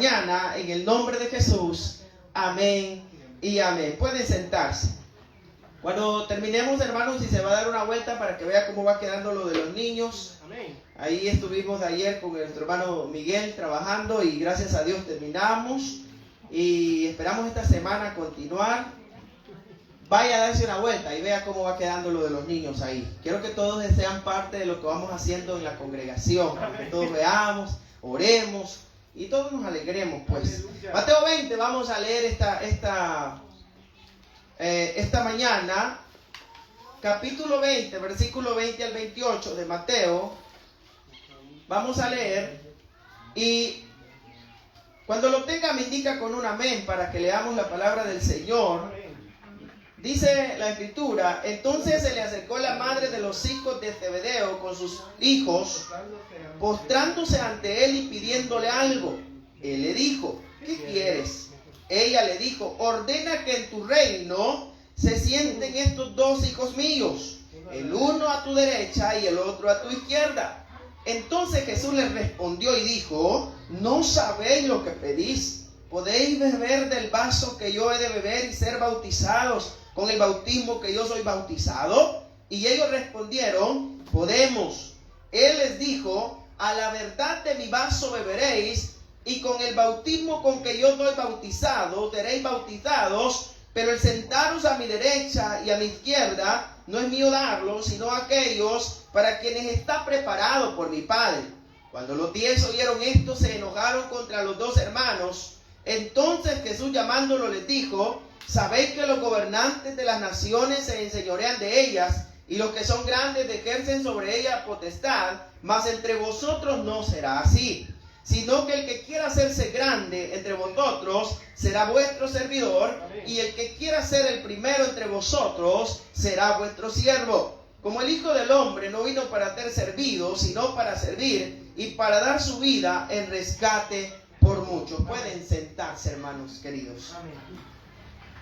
mañana en el nombre de Jesús. Amén y amén. Pueden sentarse. Cuando terminemos, hermanos, si se va a dar una vuelta para que vea cómo va quedando lo de los niños. Ahí estuvimos ayer con nuestro hermano Miguel trabajando y gracias a Dios terminamos. Y esperamos esta semana continuar. Vaya a darse una vuelta y vea cómo va quedando lo de los niños ahí. Quiero que todos sean parte de lo que vamos haciendo en la congregación. Para que todos veamos, oremos y todos nos alegremos, pues. Mateo 20, vamos a leer esta mañana, capítulo 20, versículo 20 al 28 de Mateo. Vamos a leer y cuando lo tenga me indica con un amén para que leamos la palabra del Señor. Dice la escritura: entonces se le acercó la madre de los hijos de Zebedeo con sus hijos, postrándose ante él y pidiéndole algo. Él le dijo: ¿qué quieres? Ella le dijo: ordena que en tu reino se sienten estos dos hijos míos, el uno a tu derecha y el otro a tu izquierda. Entonces Jesús les respondió y dijo: ¿no sabéis lo que pedís? ¿Podéis beber del vaso que yo he de beber y ser bautizados con el bautismo que yo soy bautizado? Y ellos respondieron: podemos. Él les dijo: a la verdad de mi vaso beberéis, y con el bautismo con que yo soy bautizado seréis bautizados, pero el sentaros a mi derecha y a mi izquierda no es mío darlo, sino aquellos para quienes está preparado por mi Padre. Cuando los 10 oyeron esto, se enojaron contra los dos hermanos. Entonces Jesús, llamándolo, les dijo: sabéis que los gobernantes de las naciones se enseñorean de ellas, y los que son grandes ejercen sobre ellas potestad, mas entre vosotros no será así, sino que el que quiera hacerse grande entre vosotros será vuestro servidor, y el que quiera ser el primero entre vosotros será vuestro siervo. Como el Hijo del Hombre no vino para ser servido, sino para servir y para dar su vida en rescate por muchos. Pueden sentarse, hermanos queridos.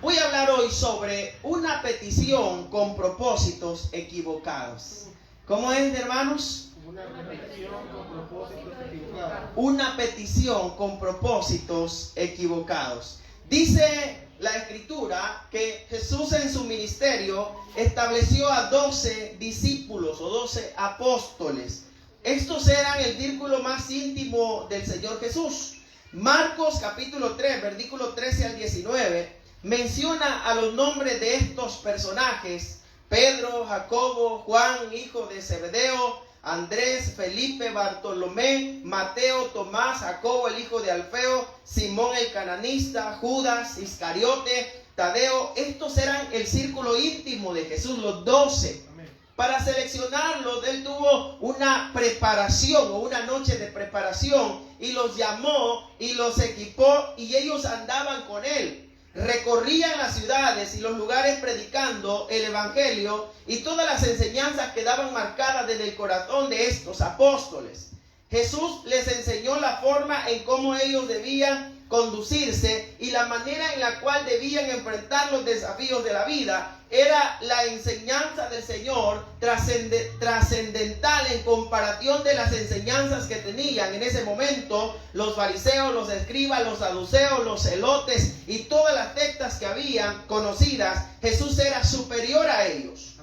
Voy a hablar hoy sobre una petición con propósitos equivocados. ¿Cómo es, hermanos? Una petición con propósitos equivocados. Una petición con propósitos equivocados. Dice la Escritura que Jesús en su ministerio estableció a 12 discípulos o 12 apóstoles. Estos eran el círculo más íntimo del Señor Jesús. Marcos capítulo 3, versículo 13 al 19, menciona a los nombres de estos personajes: Pedro, Jacobo, Juan, hijo de Zebedeo, Andrés, Felipe, Bartolomé, Mateo, Tomás, Jacobo, el hijo de Alfeo, Simón el cananista, Judas, Iscariote, Tadeo. Estos eran el círculo íntimo de Jesús, los 12. Para seleccionarlos, él tuvo una preparación o una noche de preparación y los llamó y los equipó, y ellos andaban con él. Recorrían las ciudades y los lugares predicando el evangelio, y todas las enseñanzas quedaban marcadas en el corazón de estos apóstoles. Jesús les enseñó la forma en cómo ellos debían conducirse y la manera en la cual debían enfrentar los desafíos de la vida. Era la enseñanza del Señor trascendental en comparación de las enseñanzas que tenían en ese momento los fariseos, los escribas, los saduceos, los celotes y todas las sectas que habían conocidas. Jesús era superior a ellos.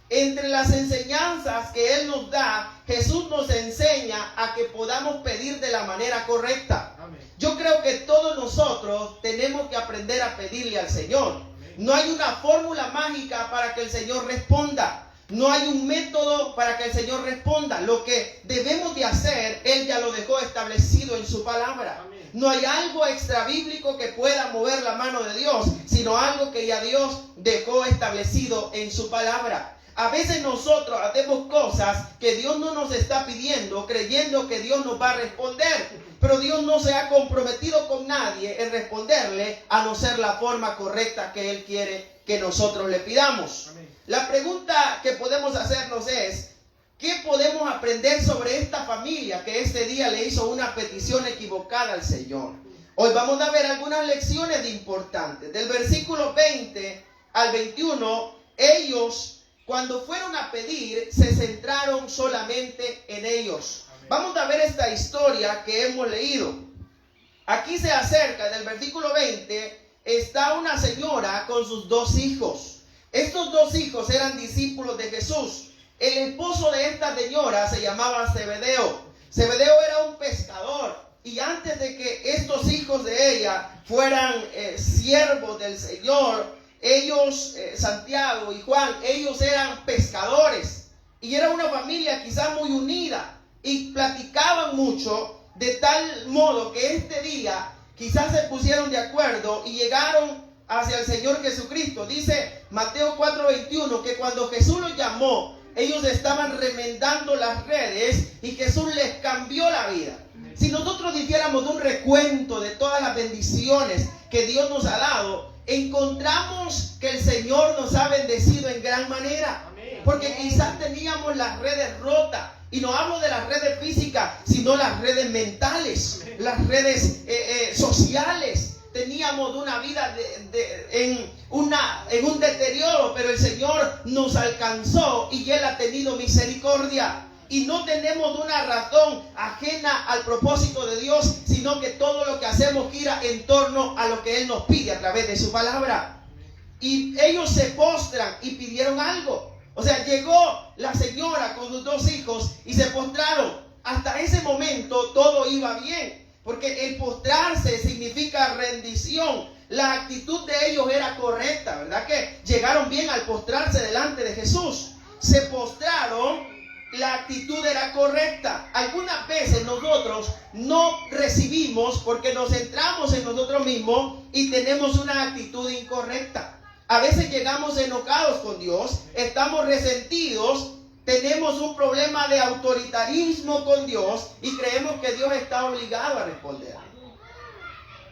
Entre las enseñanzas que Él nos da, Jesús nos enseña a que podamos pedir de la manera correcta. Yo creo que todos nosotros tenemos que aprender a pedirle al Señor. No hay una fórmula mágica para que el Señor responda. No hay un método para que el Señor responda. Lo que debemos de hacer, Él ya lo dejó establecido en su palabra. No hay algo extra bíblico que pueda mover la mano de Dios, sino algo que ya Dios dejó establecido en su palabra. A veces nosotros hacemos cosas que Dios no nos está pidiendo, creyendo que Dios nos va a responder. Pero Dios no se ha comprometido con nadie en responderle, a no ser la forma correcta que Él quiere que nosotros le pidamos. La pregunta que podemos hacernos es: ¿qué podemos aprender sobre esta familia que este día le hizo una petición equivocada al Señor? Hoy vamos a ver algunas lecciones importantes. Del versículo 20 al 21, ellos, cuando fueron a pedir, se centraron solamente en ellos. Vamos a ver esta historia que hemos leído. aquí se acerca, en el versículo 20, está una señora con sus 2 hijos. Estos 2 hijos eran discípulos de Jesús. El esposo de esta señora se llamaba Zebedeo. Zebedeo era un pescador. Y antes de que estos hijos de ella fueran siervos del Señor, ellos, Santiago y Juan, ellos eran pescadores. Y era una familia quizá muy unida. Y platicaban mucho, de tal modo que este día quizás se pusieron de acuerdo y llegaron hacia el Señor Jesucristo. Dice Mateo 4:21 que cuando Jesús los llamó, ellos estaban remendando las redes y Jesús les cambió la vida. Si nosotros hiciéramos un recuento de todas las bendiciones que Dios nos ha dado, encontramos que el Señor nos ha bendecido en gran manera. Porque quizás teníamos las redes rotas. Y no hablo de las redes físicas, sino las redes mentales, las redes sociales. Teníamos una vida en un deterioro, pero el Señor nos alcanzó y Él ha tenido misericordia. Y no tenemos una razón ajena al propósito de Dios, sino que todo lo que hacemos gira en torno a lo que Él nos pide a través de su palabra. Y ellos se postran y pidieron algo. O sea, llegó la señora con sus 2 hijos y se postraron. Hasta ese momento todo iba bien, porque el postrarse significa rendición. La actitud de ellos era correcta, ¿verdad? Que llegaron bien al postrarse delante de Jesús. Se postraron, la actitud era correcta. Algunas veces nosotros no recibimos porque nos centramos en nosotros mismos y tenemos una actitud incorrecta. A veces llegamos enojados con Dios, estamos resentidos, tenemos un problema de autoritarismo con Dios y creemos que Dios está obligado a responder.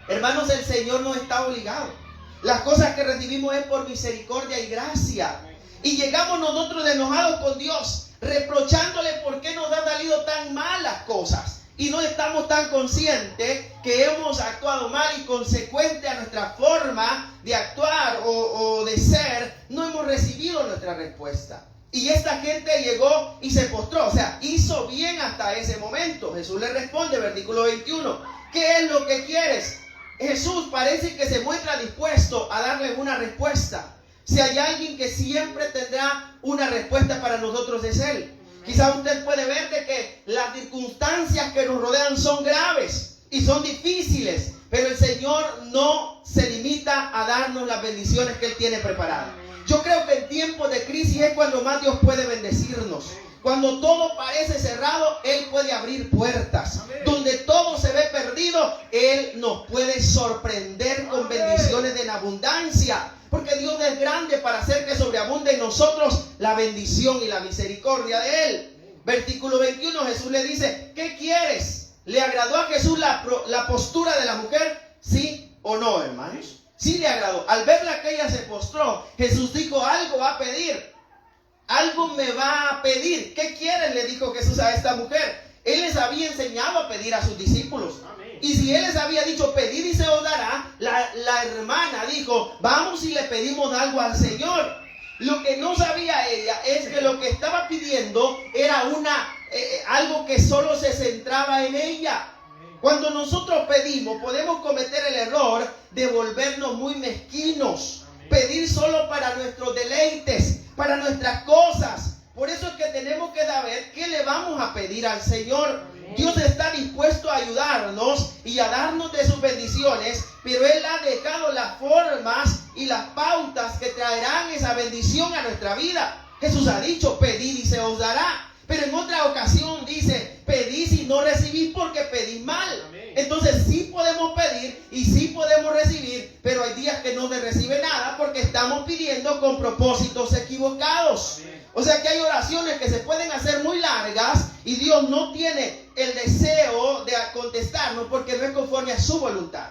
Hermanos, el Señor no está obligado. Las cosas que recibimos es por misericordia y gracia. Y llegamos nosotros enojados con Dios, reprochándole por qué nos han salido tan mal las cosas. Y no estamos tan conscientes que hemos actuado mal y consecuente a nuestra forma de actuar o de ser, no hemos recibido nuestra respuesta. Y esta gente llegó y se postró, o sea, hizo bien hasta ese momento. Jesús le responde, versículo 21, ¿qué es lo que quieres? Jesús parece que se muestra dispuesto a darle una respuesta. Si hay alguien que siempre tendrá una respuesta para nosotros es Él. Quizá usted puede ver de que las circunstancias que nos rodean son graves y son difíciles, pero el Señor no se limita a darnos las bendiciones que Él tiene preparadas. Yo creo que en tiempos de crisis es cuando más Dios puede bendecirnos. Cuando todo parece cerrado, Él puede abrir puertas. Donde todo se ve perdido, Él nos puede sorprender con bendiciones en abundancia. Porque Dios es grande para hacer que sobreabunde en nosotros la bendición y la misericordia de Él. Versículo 21, Jesús le dice, ¿qué quieres? ¿Le agradó a Jesús la postura de la mujer? ¿Sí o no, hermanos? Sí le agradó. Al verla que ella se postró, Jesús dijo, algo va a pedir. Algo me va a pedir. ¿Qué quieres? Le dijo Jesús a esta mujer. Él les había enseñado a pedir a sus discípulos. Y si Él les había dicho, pedid y se os dará, la hermana dijo, vamos y le pedimos algo al Señor. Lo que no sabía ella es que lo que estaba pidiendo era algo que solo se centraba en ella. Cuando nosotros pedimos, podemos cometer el error de volvernos muy mezquinos. Pedir solo para nuestros deleites, para nuestras cosas. Por eso es que tenemos que saber qué le vamos a pedir al Señor. Dios está dispuesto a ayudarnos y a darnos de sus bendiciones, pero Él ha dejado las formas y las pautas que traerán esa bendición a nuestra vida. Jesús ha dicho, pedid y se os dará. Pero en otra ocasión dice, pedís y no recibís porque pedís mal. Entonces sí podemos pedir y sí podemos recibir, pero hay días que no se recibe nada porque estamos pidiendo con propósitos equivocados. O sea que hay oraciones que se pueden hacer muy largas y Dios no tiene el deseo de contestarnos porque no es conforme a su voluntad.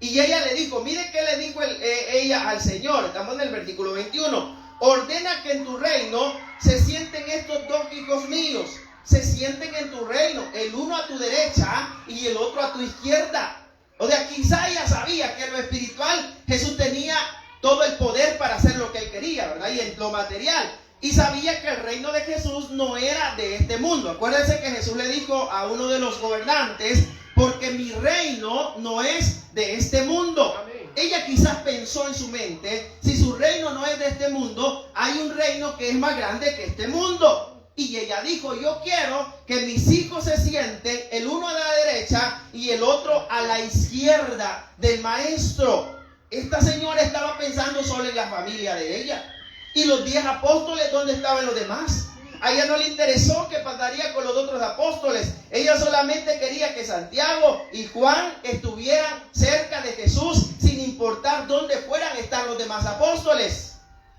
Y ella le dijo, mire qué le dijo ella al Señor. Estamos en el versículo 21. Ordena que en tu reino se sienten estos 2 hijos míos. Se sienten en tu reino, el uno a tu derecha y el otro a tu izquierda. O sea, quizá ella sabía que en lo espiritual Jesús tenía todo el poder para hacer lo que Él quería, ¿verdad? Y en lo material. Y sabía que el reino de Jesús no era de este mundo. Acuérdense que Jesús le dijo a uno de los gobernantes porque mi reino no es de este mundo. Amén. Ella quizás pensó en su mente, si su reino no es de este mundo, hay un reino que es más grande que este mundo. Y ella dijo, yo quiero que mis hijos se sienten, el uno a la derecha y el otro a la izquierda del maestro. Esta señora estaba pensando solo en la familia de ella. Y los 10 apóstoles, ¿dónde estaban los demás? A ella no le interesó que pasaría con los otros apóstoles. Ella solamente quería que Santiago y Juan estuvieran cerca de Jesús, sin importar dónde fueran estar los demás apóstoles.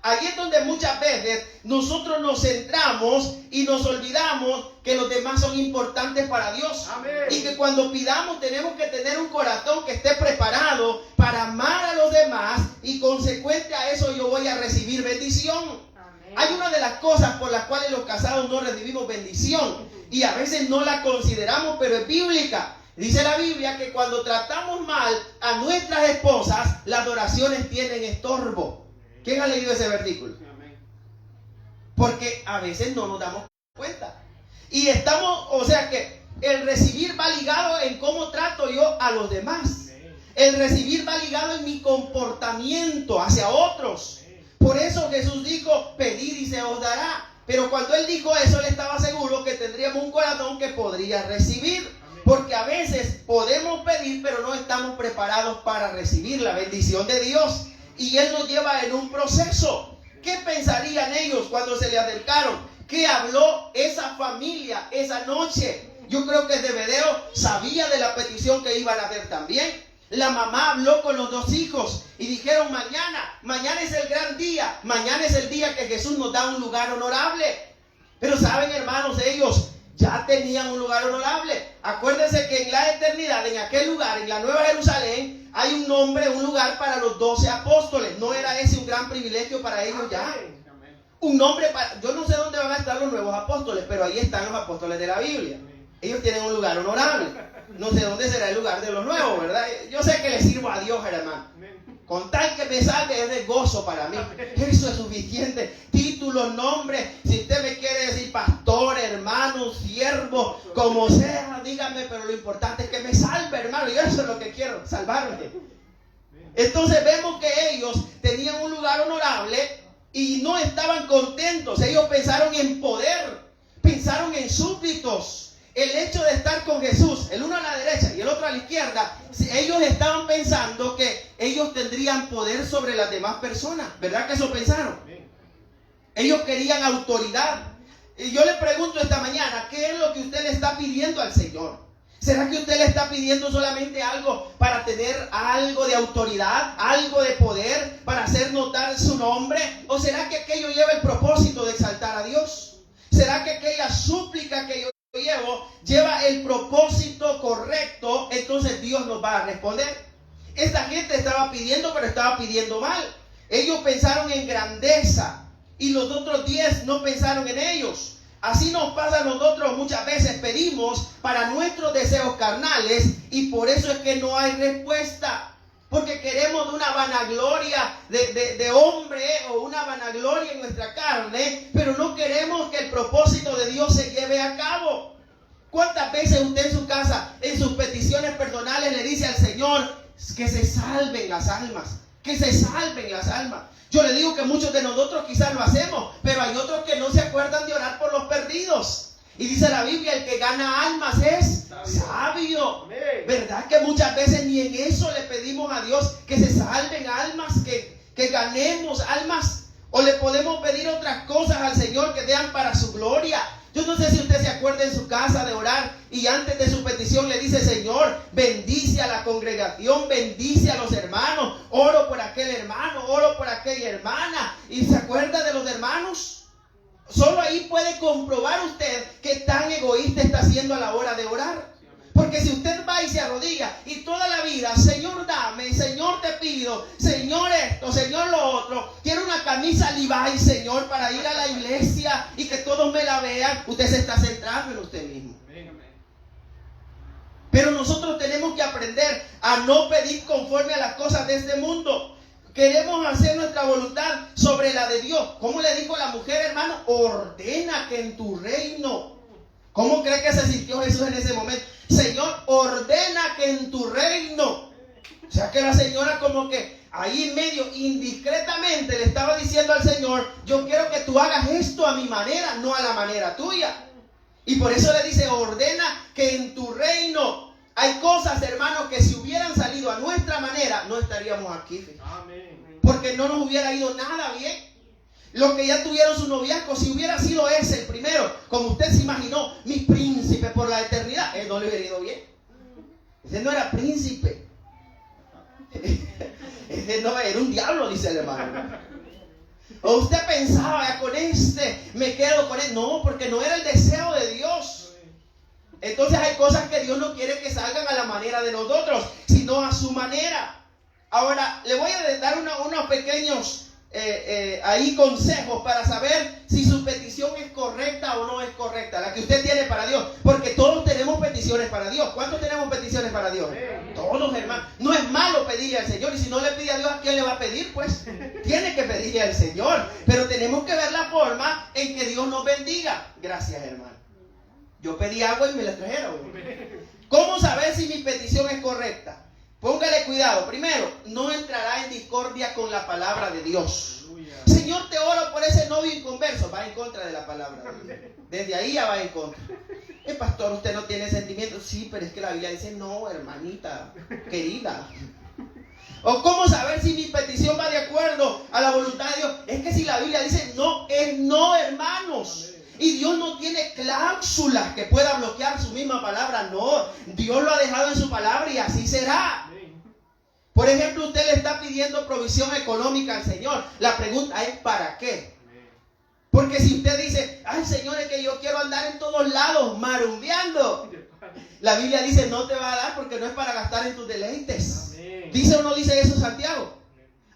Ahí es donde muchas veces nosotros nos centramos y nos olvidamos que los demás son importantes para Dios. Amén. Y que cuando pidamos tenemos que tener un corazón que esté preparado para amar a los demás, y consecuente a eso yo voy a recibir bendición. Amén. Hay una de las cosas por las cuales los casados no recibimos bendición y a veces no la consideramos, pero es bíblica. Dice la Biblia que cuando tratamos mal a nuestras esposas, las oraciones tienen estorbo. ¿Quién ha leído ese versículo? Porque a veces no nos damos cuenta. Y estamos, o sea que el recibir va ligado en cómo trato yo a los demás. El recibir va ligado en mi comportamiento hacia otros. Por eso Jesús dijo, pedid y se os dará. Pero cuando Él dijo eso, Él estaba seguro que tendríamos un corazón que podría recibir. Porque a veces podemos pedir, pero no estamos preparados para recibir la bendición de Dios. Y Él nos lleva en un proceso. ¿Qué pensarían ellos cuando se le acercaron? ¿Qué habló esa familia esa noche? Yo creo que Zebedeo sabía de la petición que iban a hacer también. La mamá habló con los 2 hijos y dijeron, mañana es el gran día. Mañana es el día que Jesús nos da un lugar honorable. Pero saben, hermanos, ellos ya tenían un lugar honorable. Acuérdense que en la eternidad, en aquel lugar, en la Nueva Jerusalén, hay un nombre, un lugar para los 12 apóstoles. ¿No era ese un gran privilegio para ellos ya? Un nombre para... Yo no sé dónde van a estar los nuevos apóstoles, pero ahí están los apóstoles de la Biblia. Ellos tienen un lugar honorable. No sé dónde será el lugar de los nuevos, ¿verdad? Yo sé que le sirvo a Dios, hermano. Con tal que me salve es de gozo para mí. Eso es suficiente. Títulos, nombres. Si usted me quiere decir pastor, hermano, siervo, como sea, dígame, pero lo importante es que me salve, hermano. Y eso es lo que quiero, salvarme. Entonces vemos que ellos tenían un lugar honorable y no estaban contentos. Ellos pensaron en poder, pensaron en súbditos. El hecho de estar con Jesús, el uno a la derecha y el otro a la izquierda, ellos estaban pensando que ellos tendrían poder sobre las demás personas. ¿Verdad que eso pensaron? Ellos querían autoridad. Y yo le pregunto esta mañana, ¿qué es lo que usted le está pidiendo al Señor? ¿Será que usted le está pidiendo solamente algo para tener algo de autoridad, algo de poder, para hacer notar su nombre? ¿O será que aquello lleva el propósito de exaltar a Dios? ¿Será que aquella súplica que yo lleva el propósito correcto? Entonces Dios nos va a responder. Esta gente estaba pidiendo, pero estaba pidiendo mal. Ellos pensaron en grandeza y los otros 10 no pensaron en ellos. Así nos pasa a nosotros, muchas veces pedimos para nuestros deseos carnales y por eso es que no hay respuesta. Porque queremos una vanagloria de hombre o una vanagloria en nuestra carne, pero no queremos que el propósito de Dios se lleve a cabo. ¿Cuántas veces usted en su casa, en sus peticiones personales, le dice al Señor que se salven las almas? Que se salven las almas. Yo le digo que muchos de nosotros quizás lo hacemos, pero hay otros que no se acuerdan de orar por los perdidos. Y dice la Biblia, el que gana almas es sabio. ¿Verdad que muchas veces ni en eso le pedimos a Dios que se salven almas, que ganemos almas? O le podemos pedir otras cosas al Señor que sean para su gloria. Yo no sé si usted se acuerda en su casa de orar y antes de su petición le dice, Señor, bendice a la congregación, bendice a los hermanos, oro por aquel hermano, oro por aquella hermana. ¿Y se acuerda de los hermanos? Solo ahí puede comprobar usted qué tan egoísta está siendo a la hora de orar. Porque si usted va y se arrodilla y toda la vida, Señor dame, Señor te pido, Señor esto, Señor lo otro, quiero una camisa Levi's, Señor, para ir a la iglesia y que todos me la vean, usted se está centrando en usted mismo. Pero nosotros tenemos que aprender a no pedir conforme a las cosas de este mundo. Queremos hacer nuestra voluntad sobre la de Dios. ¿Cómo le dijo la mujer, hermano? Ordena que en tu reino. ¿Cómo cree que se sintió Jesús en ese momento? Señor, ordena que en tu reino. O sea que la señora como que ahí en medio, indiscretamente le estaba diciendo al Señor, yo quiero que tú hagas esto a mi manera, no a la manera tuya. Y por eso le dice, ordena que en tu reino. Hay cosas, hermanos, que si hubieran salido a nuestra manera, no estaríamos aquí. Amén. Porque no nos hubiera ido nada bien. Los que ya tuvieron su noviazgo, si hubiera sido ese el primero, como usted se imaginó, mi príncipe por la eternidad, él no le hubiera ido bien. Ese no era príncipe. Ese no era un diablo, dice el hermano. O usted pensaba, ya con este me quedo con él. No, porque no era el deseo de Dios. Entonces hay cosas que Dios no quiere que salgan a la manera de nosotros, sino a su manera. Ahora, le voy a dar unos pequeños ahí consejos para saber si su petición es correcta o no es correcta, la que usted tiene para Dios, porque todos tenemos peticiones para Dios. ¿Cuántos tenemos peticiones para Dios? Todos, hermano. No es malo pedirle al Señor, y si no le pide a Dios, ¿a quién le va a pedir? Pues tiene que pedirle al Señor, pero tenemos que ver la forma en que Dios nos bendiga. Gracias, hermano. Yo pedí agua y me la trajeron. ¿Cómo saber si mi petición es correcta? Póngale cuidado. Primero, no entrará en discordia con la palabra de Dios. Señor, te oro por ese novio inconverso. Va en contra de la palabra de Dios. Desde ahí ya va en contra. Pastor, usted no tiene sentimientos. Sí, pero es que la Biblia dice no, hermanita, querida. ¿O cómo saber si mi petición va de acuerdo a la voluntad de Dios? Es que si la Biblia dice no, es no, hermanos. Y Dios no tiene cláusulas que pueda bloquear su misma palabra. No, Dios lo ha dejado en su palabra y así será. Por ejemplo, usted le está pidiendo provisión económica al Señor. La pregunta es ¿para qué? Porque si usted dice, ay Señor, es que yo quiero andar en todos lados marumbeando, la Biblia dice no te va a dar, porque no es para gastar en tus deleites. Amén. ¿Dice o no dice eso Santiago?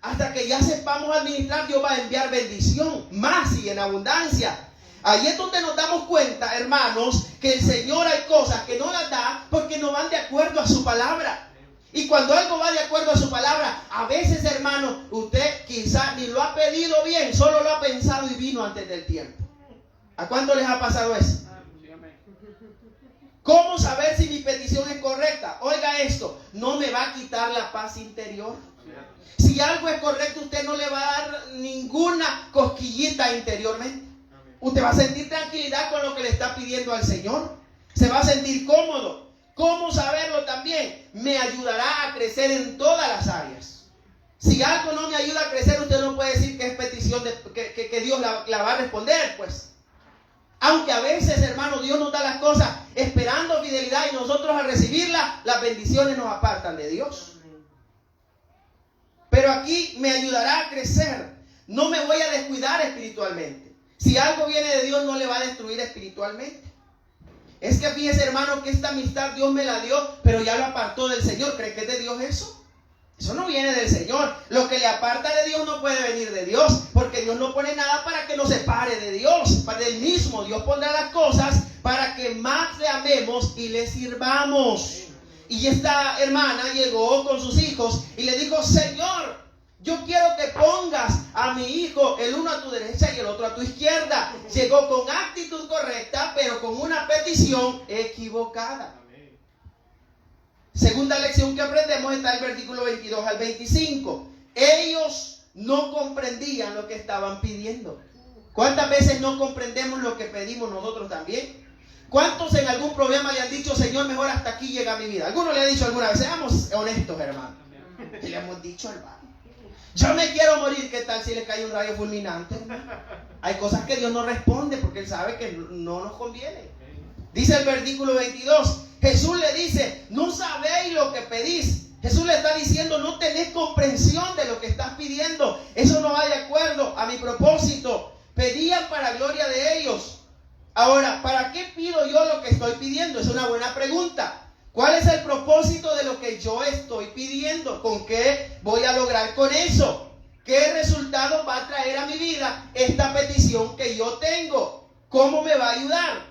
Hasta que ya sepamos administrar, Dios va a enviar bendición, más y en abundancia. Ahí es donde nos damos cuenta, hermanos, que el Señor hay cosas que no las da porque no van de acuerdo a su palabra. Y cuando algo va de acuerdo a su palabra, a veces, hermano, usted quizás ni lo ha pedido bien, solo lo ha pensado y vino antes del tiempo. ¿A cuánto les ha pasado eso? ¿Cómo saber si mi petición es correcta? Oiga esto, no me va a quitar la paz interior. Si algo es correcto, usted no le va a dar ninguna cosquillita interiormente. Usted va a sentir tranquilidad con lo que le está pidiendo al Señor. Se va a sentir cómodo. ¿Cómo saberlo también? Me ayudará a crecer en todas las áreas. Si algo no me ayuda a crecer, usted no puede decir que es petición que Dios la va a responder, pues. Aunque a veces, hermano, Dios nos da las cosas esperando fidelidad y nosotros al recibirlas, las bendiciones nos apartan de Dios. Pero aquí me ayudará a crecer. No me voy a descuidar espiritualmente. Si algo viene de Dios, no le va a destruir espiritualmente. Es que fíjese, hermano, que esta amistad Dios me la dio, pero ya lo apartó del Señor. ¿Cree que es de Dios eso? Eso no viene del Señor. Lo que le aparta de Dios no puede venir de Dios, porque Dios no pone nada para que nos separe de Dios, para Él mismo. Dios pondrá las cosas para que más le amemos y le sirvamos. Y esta hermana llegó con sus hijos y le dijo, Señor, yo quiero que pongas a mi hijo el uno a tu derecha y el otro a tu izquierda. Llegó con actitud correcta, pero con una petición equivocada. Segunda lección que aprendemos está en el versículo 22 al 25. Ellos no comprendían lo que estaban pidiendo. ¿Cuántas veces no comprendemos lo que pedimos nosotros también? ¿Cuántos en algún problema le han dicho, Señor, mejor hasta aquí llega mi vida? ¿Alguno le ha dicho alguna vez? Seamos honestos, hermano. ¿Qué le hemos dicho, hermano? Yo me quiero morir, ¿qué tal si le cae un rayo fulminante? Hay cosas que Dios no responde porque Él sabe que no nos conviene. Dice el versículo 22, Jesús le dice, no sabéis lo que pedís. Jesús le está diciendo, no tenés comprensión de lo que estás pidiendo. Eso no va de acuerdo a mi propósito. Pedían para gloria de ellos. Ahora, ¿para qué pido yo lo que estoy pidiendo? Es una buena pregunta. ¿Cuál es el propósito de lo que yo estoy pidiendo? ¿Con qué voy a lograr con eso? ¿Qué resultado va a traer a mi vida esta petición que yo tengo? ¿Cómo me va a ayudar?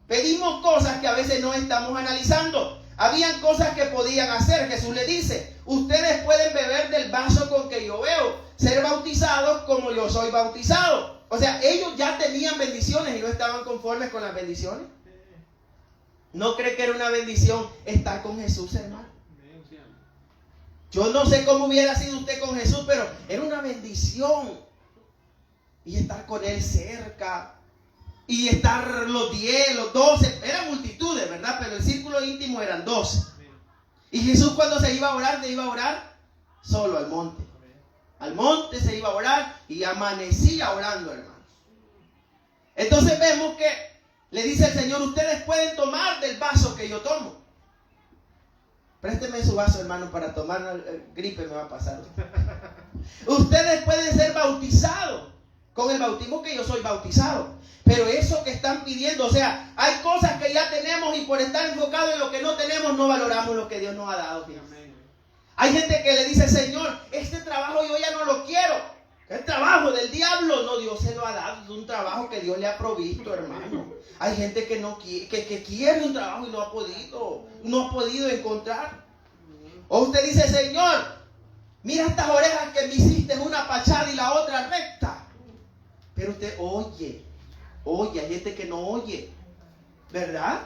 Pedimos cosas que a veces no estamos analizando. Habían cosas que podían hacer. Jesús le dice, ustedes pueden beber del vaso con que yo bebo, ser bautizados como yo soy bautizado. O sea, ellos ya tenían bendiciones y no estaban conformes con las bendiciones. ¿No cree que era una bendición estar con Jesús, hermano? Yo no sé cómo hubiera sido usted con Jesús, pero era una bendición. Y estar con Él cerca. Y estar los 10, los 12. Eran multitudes, ¿verdad? Pero el círculo íntimo eran 12. Y Jesús cuando se iba a orar solo al monte. Al monte se iba a orar y amanecía orando, hermanos. Entonces vemos que le dice el Señor, ustedes pueden tomar del vaso que yo tomo. Présteme su vaso, hermano, para tomar. Gripe me va a pasar. Ustedes pueden ser bautizados con el bautismo que yo soy bautizado. Pero eso que están pidiendo, o sea, hay cosas que ya tenemos y por estar enfocados en lo que no tenemos, no valoramos lo que Dios nos ha dado. Hay gente que le dice, Señor, este trabajo yo ya no lo quiero. El trabajo del diablo, no, Dios se lo ha dado. Es un trabajo que Dios le ha provisto, hermano. Hay gente que no quiere, que quiere un trabajo y no ha podido encontrar. O usted dice, Señor, mira estas orejas que me hiciste, una pachada y la otra recta. Pero usted oye, hay gente que no oye, ¿verdad?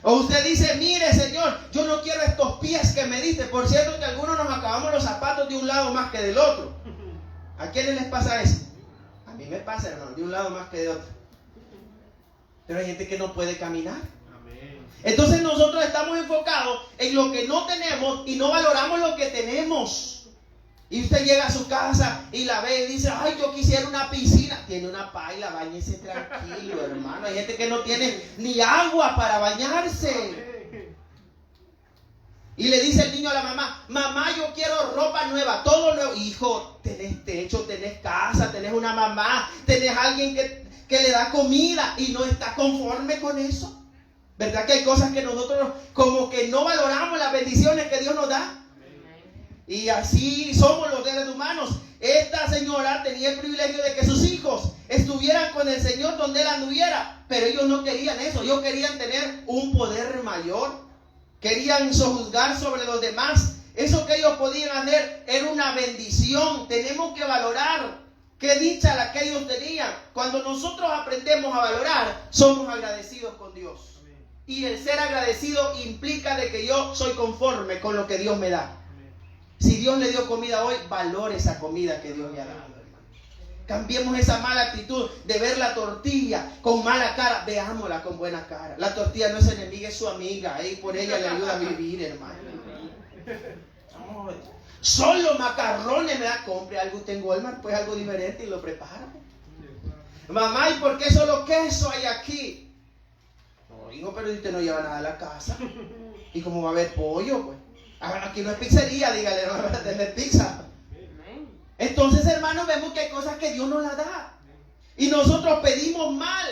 O usted dice, mire, Señor, yo no quiero estos pies que me diste. Por cierto que algunos nos acabamos los zapatos de un lado más que del otro. ¿A quiénes les pasa eso? A mí me pasa, hermano, de un lado más que de otro. Pero hay gente que no puede caminar. Entonces nosotros estamos enfocados en lo que no tenemos y no valoramos lo que tenemos. Y usted llega a su casa y la ve y dice, ay, yo quisiera una piscina. Tiene una paila, báñese tranquilo, hermano. Hay gente que no tiene ni agua para bañarse. Y le dice el niño a la mamá, mamá, yo quiero ropa nueva, todo nuevo. Hijo, tenés techo, tenés casa, tenés una mamá, tenés alguien que le da comida y no está conforme con eso. ¿Verdad que hay cosas que nosotros como que no valoramos las bendiciones que Dios nos da? Y así somos los seres humanos. Esta señora tenía el privilegio de que sus hijos estuvieran con el Señor donde Él anduviera. Pero ellos no querían eso. Ellos querían tener un poder mayor. Querían sojuzgar sobre los demás. Eso que ellos podían hacer era una bendición. Tenemos que valorar. Qué dicha la que ellos tenían. Cuando nosotros aprendemos a valorar, somos agradecidos con Dios. Y el ser agradecido implica de que yo soy conforme con lo que Dios me da. Si Dios le dio comida hoy, valore esa comida que Dios le ha dado. Cambiemos esa mala actitud de ver la tortilla con mala cara. Veámosla con buena cara. La tortilla no es enemiga, es su amiga. Y por ella le ayuda a vivir, hermano. No, solo macarrones me da. Compre algo usted en Walmart, pues algo diferente y lo prepara. Mamá, ¿y por qué solo queso hay aquí? No, hijo, pero usted no lleva nada a la casa. ¿Y cómo va a haber pollo? Pues aquí no es pizzería, dígale, no va a tener pizza. Entonces, hermanos, vemos que hay cosas que Dios nos las da. Y nosotros pedimos mal,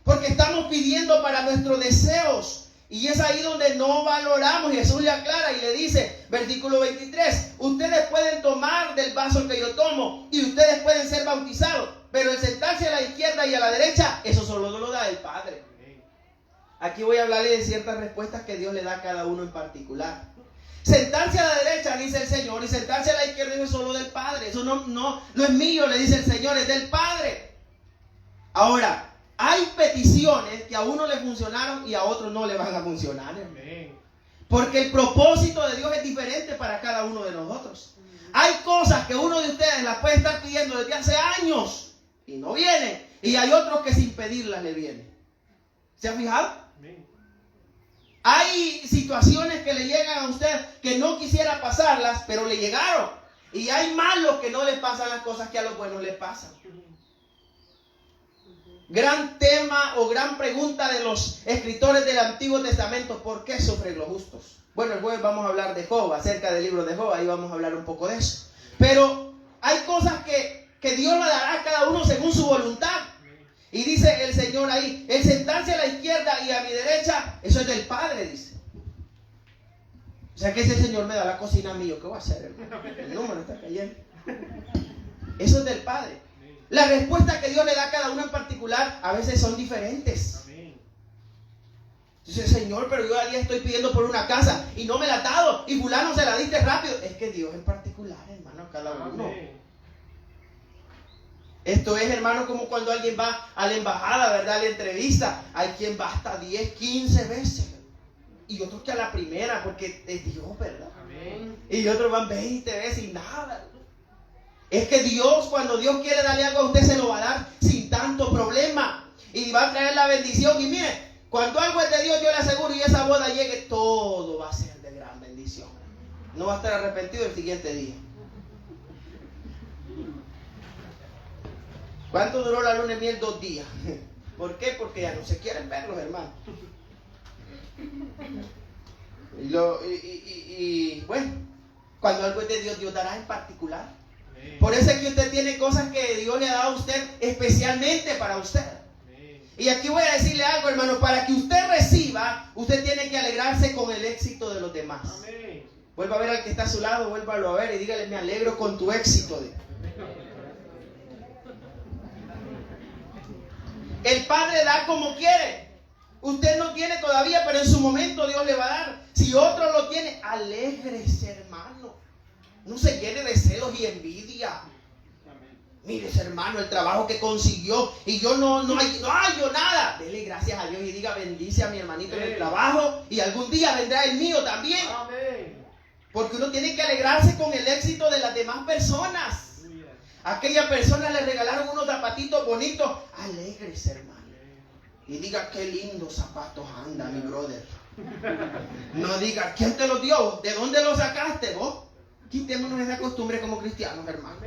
porque estamos pidiendo para nuestros deseos. Y es ahí donde no valoramos. Jesús le aclara y le dice, versículo 23, ustedes pueden tomar del vaso que yo tomo y ustedes pueden ser bautizados, pero el sentarse a la izquierda y a la derecha, eso solo lo da el Padre. Aquí voy a hablarle de ciertas respuestas que Dios le da a cada uno en particular. Sentarse a la derecha, dice el Señor, y sentarse a la izquierda es solo del Padre. Eso no es mío, le dice el Señor, es del Padre. Ahora, hay peticiones que a uno le funcionaron y a otros no le van a funcionar. Porque el propósito de Dios es diferente para cada uno de nosotros. Hay cosas que uno de ustedes las puede estar pidiendo desde hace años y no vienen. Y hay otros que sin pedirlas le vienen. ¿Se ha fijado? Hay situaciones que le llegan a usted que no quisiera pasarlas, pero le llegaron. Y hay malos que no les pasan las cosas que a los buenos les pasan. Gran tema o gran pregunta de los escritores del Antiguo Testamento: ¿por qué sufren los justos? Bueno, el jueves vamos a hablar de Job, acerca del libro de Job, ahí vamos a hablar un poco de eso. Pero hay cosas que Dios le dará a cada uno según su voluntad. Y dice el Señor ahí, el sentarse a la izquierda y a mi derecha, eso es del Padre, dice. O sea que ese Señor me da la cocina a mí, ¿qué voy a hacer, hermano? El número está cayendo. Eso es del Padre. La respuesta que Dios le da a cada uno en particular a veces son diferentes. Dice, Señor, pero yo allí estoy pidiendo por una casa y no me la has dado y fulano se la diste rápido. Es que Dios en particular, hermano, cada uno. Esto es, hermano, como cuando alguien va a la embajada, ¿verdad? A la entrevista. Hay quien va hasta 10, 15 veces. Y otros que a la primera, porque es Dios, ¿verdad? Amén. Y otros van 20 veces y nada. Es que Dios, cuando Dios quiere darle algo a usted, se lo va a dar sin tanto problema. Y va a traer la bendición. Y mire, cuando algo es de Dios, yo le aseguro, y esa boda llegue, todo va a ser de gran bendición. No va a estar arrepentido el siguiente día. ¿Cuánto duró la luna de miel? 2 días. ¿Por qué? Porque ya no se quieren ver los hermanos. Y bueno, cuando algo es de Dios, Dios dará en particular. Por eso es que usted tiene cosas que Dios le ha dado a usted especialmente para usted. Y aquí voy a decirle algo, hermano. Para que usted reciba, usted tiene que alegrarse con el éxito de los demás. Vuelva a ver al que está a su lado, vuélvalo a ver y dígale: me alegro con tu éxito. El Padre da como quiere. Usted no tiene todavía, pero en su momento Dios le va a dar. Si otro lo tiene, alégrese, hermano. No se llene de celos y envidia. Mire, ese hermano, el trabajo que consiguió y yo no hallo nada. Dele gracias a Dios y diga: bendice a mi hermanito en el trabajo y algún día vendrá el mío también. Porque uno tiene que alegrarse con el éxito de las demás personas. Aquella persona le regalaron unos zapatitos bonitos. Alégrese, hermano. Y diga: qué lindos zapatos anda mi brother. No diga: ¿quién te los dio? ¿De dónde los sacaste vos? Quitémonos esa costumbre como cristianos, hermano.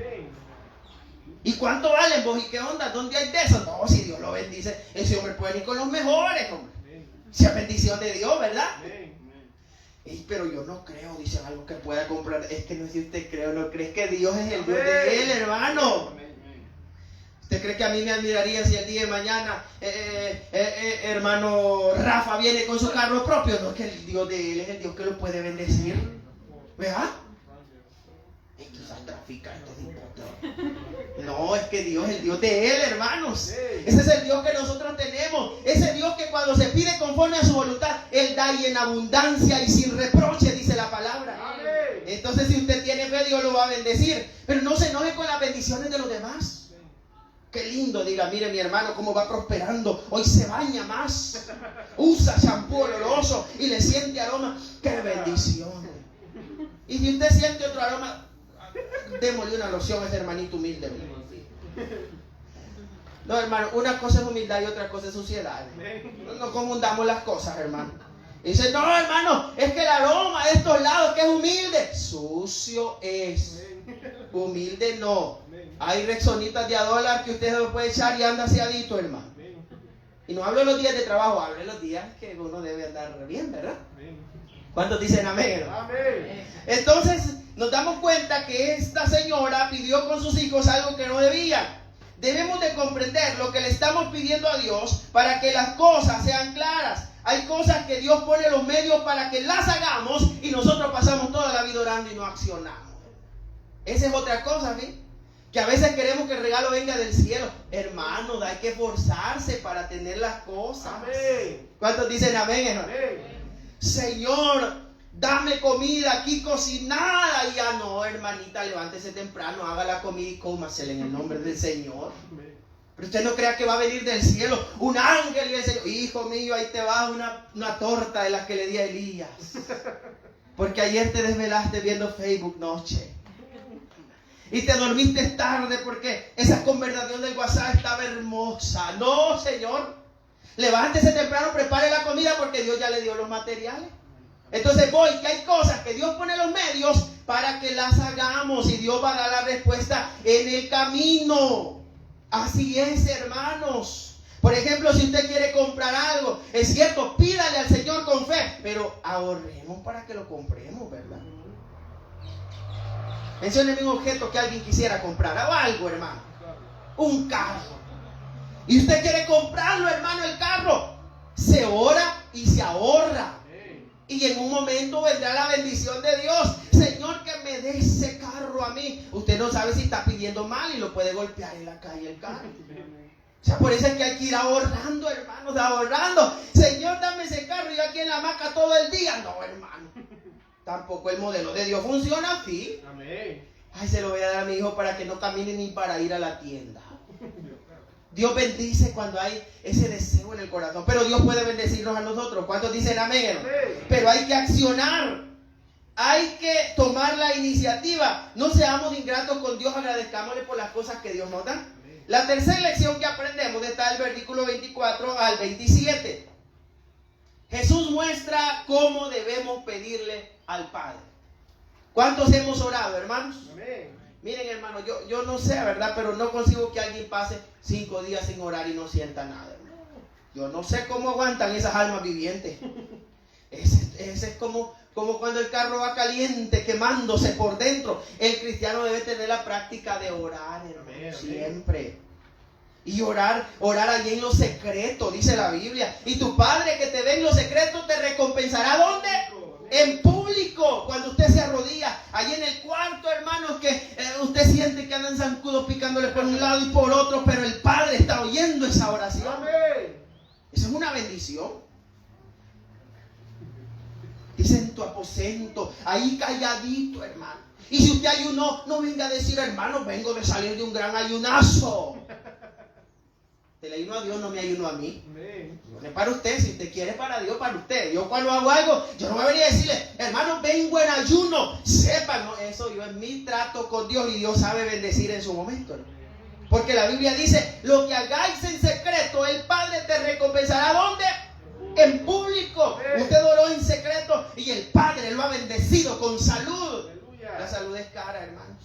¿Y cuánto valen vos? ¿Y qué onda? ¿Dónde hay de eso? No, si Dios lo bendice, ese hombre puede ir con los mejores, hombre. Si es bendición de Dios, ¿verdad? Pero yo no creo, dicen, algo que pueda comprar. Es que no sé si usted cree o no cree, es que Dios es el Dios de él, hermano. ¿Usted cree que a mí me admiraría si el día de mañana hermano Rafa viene con su carro propio? No, es que el Dios de él es el Dios que lo puede bendecir, ¿verdad? Y quizás trafica este tipo. No, es que Dios es el Dios de él, hermanos. Ese es el Dios que nosotros tenemos. Ese Dios que cuando se pide conforme a su voluntad, Él da y en abundancia y sin reproche, dice la palabra. Entonces, si usted tiene fe, Dios lo va a bendecir. Pero no se enoje con las bendiciones de los demás. Qué lindo, diga: mire mi hermano cómo va prosperando. Hoy se baña más. Usa shampoo oloroso y le siente aroma. ¡Qué bendición! Y si usted siente otro aroma, démosle una loción a ese hermanito humilde. No, hermano, una cosa es humildad y otra cosa es suciedad. No confundamos las cosas, hermano. Dice: no, hermano, es que el aroma de estos lados que es humilde, sucio es. Humilde no. Hay Rexonitas de $1 que usted lo puede echar y anda aseadito, hermano. Y no hablo de los días de trabajo, hablo de los días que uno debe andar bien, ¿verdad? ¿Cuántos dicen amén? Amén. Entonces nos damos cuenta que esta señora pidió con sus hijos algo que no debía. Debemos de comprender lo que le estamos pidiendo a Dios para que las cosas sean claras. Hay cosas que Dios pone los medios para que las hagamos y nosotros pasamos toda la vida orando y no accionamos. Esa es otra cosa, ¿sí? Que a veces queremos que el regalo venga del cielo. Hermano, hay que esforzarse para tener las cosas. Amén. ¿Cuántos dicen amén? Amén. Señor, dame comida aquí cocinada. Y ya no, hermanita, levántese temprano, haga la comida y cómasela en el nombre del Señor. Pero usted no crea que va a venir del cielo un ángel y el Señor: hijo mío, ahí te va una torta de las que le di a Elías, porque ayer te desvelaste viendo Facebook noche y te dormiste tarde porque esa conversación del WhatsApp estaba hermosa. No, Señor, levántese temprano, prepare la comida porque Dios ya le dio los materiales. Entonces que hay cosas que Dios pone los medios para que las hagamos y Dios va a dar la respuesta en el camino. Así es, hermanos. Por ejemplo, si usted quiere comprar algo, es cierto, pídale al Señor con fe, pero ahorremos para que lo compremos, ¿verdad? Mencióneme un objeto que alguien quisiera comprar, o algo, hermano. Un carro. Y usted quiere comprarlo, hermano, el carro. Se ora y se ahorra. Y en un momento vendrá la bendición de Dios. Señor, que me dé ese carro a mí. Usted no sabe si está pidiendo mal y lo puede golpear en la calle el carro. O sea, por eso es que hay que ir ahorrando, hermanos, ahorrando. Señor, dame ese carro y yo aquí en la hamaca todo el día. No, hermano. Tampoco el modelo de Dios funciona así. Amén. Ay, se lo voy a dar a mi hijo para que no camine ni para ir a la tienda. Dios bendice cuando hay ese deseo en el corazón. Pero Dios puede bendecirnos a nosotros. ¿Cuántos dicen amén, hermano? Pero hay que accionar. Hay que tomar la iniciativa. No seamos ingratos con Dios. Agradezcámosle por las cosas que Dios nos da. La tercera lección que aprendemos está del versículo 24 al 27. Jesús muestra cómo debemos pedirle al Padre. ¿Cuántos hemos orado, hermanos? Amén. Miren, hermano, yo no sé, ¿verdad? Pero no consigo que alguien pase 5 días sin orar y no sienta nada, hermano. Yo no sé cómo aguantan esas almas vivientes. Ese es como cuando el carro va caliente, quemándose por dentro. El cristiano debe tener la práctica de orar, hermano, siempre. Y orar allí en lo secreto, dice la Biblia. Y tu Padre que te ve en lo secreto te recompensará, ¿dónde? En público, cuando usted se arrodilla, allí en el cuarto, hermanos, que usted siente que andan zancudos picándole por un lado y por otro, pero el Padre está oyendo esa oración. Amén. Eso es una bendición. Dice en tu aposento, ahí calladito, hermano. Y si usted ayunó, no venga a decir, hermano, vengo de salir de un gran ayunazo. El ayuno a Dios no me ayuno a mí. No es para usted. Si usted quiere para Dios, para usted. Yo cuando hago algo, yo no me venía a decirle, hermano, vengo en ayuno. Sepa, no, eso yo en mi trato con Dios y Dios sabe bendecir en su momento, ¿no? Porque la Biblia dice, lo que hagáis en secreto, el Padre te recompensará. ¿Dónde? En público. Usted oró en secreto y el Padre lo ha bendecido con salud. La salud es cara, hermanos.